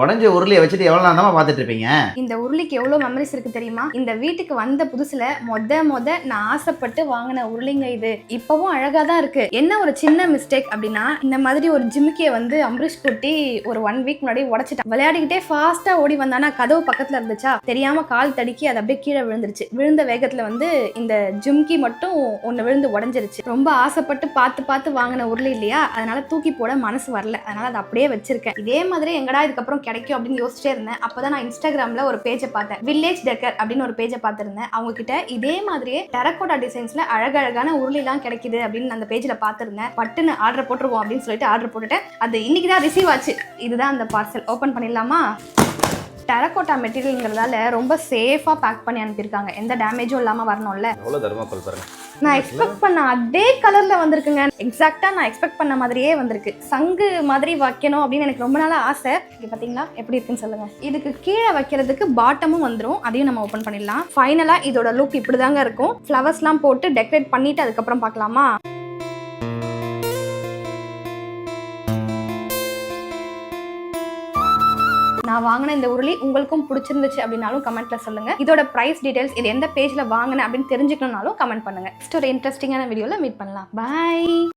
உடஞ்ச உருளையை வச்சுட்டு எவ்வளவு நேரம் தான் பார்த்துட்டு இருப்பீங்க? இந்த உருளைக்கு எவ்வளவு மெமரிஸ் இருக்கு தெரியுமா? இந்த வீட்டுக்கு வந்த புதுசுல மொத நான் ஆசைப்பட்டு வாங்கின உருளைங்க இது. இப்பவும் அழகா தான் இருக்கு. என்ன ஒரு சின்ன மிஸ்டேக் அப்படின்னா, இந்த மாதிரி ஒரு ஜிமிக்கியை வந்து அம்பரீஷ் குட்டி ஒரு 1 வீக் முன்னாடி உடைச்சிட்டான். விளையாடிக்கிட்டே ஃபாஸ்டா ஓடி வந்தானா, கதவு பக்கத்துல இருந்துச்சா, தெரியாம கால் தடுக்கி அது அப்படியே கீழே விழுந்துருச்சு. விழுந்த வேகத்துல வந்து இந்த ஜிமிக்கி மட்டும் ஒன்னு விழுந்து உடஞ்சிருச்சு. ரொம்ப ஆசைப்பட்டு பார்த்து வாங்கின உருளை இல்லையா, அதனால தூக்கி போட மனசு வரல. அதனால அதை அப்படியே வச்சிருக்கேன். இதே மாதிரி எங்கடா இதுக்கப்புறம் கிடைக்கும் அப்படின்னு யோசிச்சிட்டே இருந்தேன். அப்பதான் நான் இன்ஸ்டாகிராம்ல ஒரு பேஜை பார்த்தேன். வில்லேஜ் டெக்கர் அப்படின்னு ஒரு பேஜை பார்த்திருந்தேன். அவங்க கிட்ட இதே மாதிரியே டெரகோட்டா டிசைன்ஸ்ல அழகழகான உருளைலாம் கிடைக்குது அப்படின்னு அந்த பேஜ்ல பார்த்திருந்தேன். பட்டுன்னு ஆர்டர் போட்டுருவோம் அப்படின்னு சொல்லிட்டு ஆர்டர் போட்டுட்டேன். அது இன்னைக்கு தான் ரிசீவ் ஆச்சு. இதுதான் அந்த பார்சல். ஓபன் பண்ணிடலாமா? டெரகோட்டா மெட்டீரியல்ங்கிறதால ரொம்ப சேஃபா பேக் பண்ணி அனுப்பியிருக்காங்க. எந்த டேமேஜும் இல்லாம வரணும்ல. எவ்வளவு தர்மாக்கோல் பாருங்க. நான் எக்ஸ்பெக்ட் பண்ண அதே கலர்ல வந்திருக்குங்க. எக்ஸாக்டா நான் எக்ஸ்பெக்ட் பண்ண மாதிரியே வந்திருக்கு. சங்கு மாதிரி வைக்கணும் அப்படின்னு எனக்கு ரொம்ப நாளா ஆசை. இது பாத்தீங்களா எப்படி இருக்குன்னு சொல்லுங்க. இதுக்கு கீழே வைக்கிறதுக்கு பாட்டமும் வந்துடும். அதையும் நம்ம ஓபன் பண்ணிடலாம். ஃபைனலா இதோட லுக் இப்படிதாங்க இருக்கும். ஃப்ளவர்ஸ்லாம் போட்டு டெக்கரேட் பண்ணிட்டு அதுக்கப்புறம் பார்க்கலாமா? நான் வாங்கின இந்த உருளி உங்களுக்கும் பிடிச்சிருந்துச்சு அப்படின்னாலும் கமெண்ட்ல சொல்லுங்க. இதோட பிரைஸ் டீடைல்ஸ், இது எந்த பேஜ்ல வாங்கினேன் அப்படின்னு தெரிஞ்சுக்கணும்னாலும் கமெண்ட் பண்ணுங்க. நெக்ஸ்ட் ஒரு இன்ட்ரெஸ்டிங்கான வீடியோல மீட் பண்ணலாம். பை.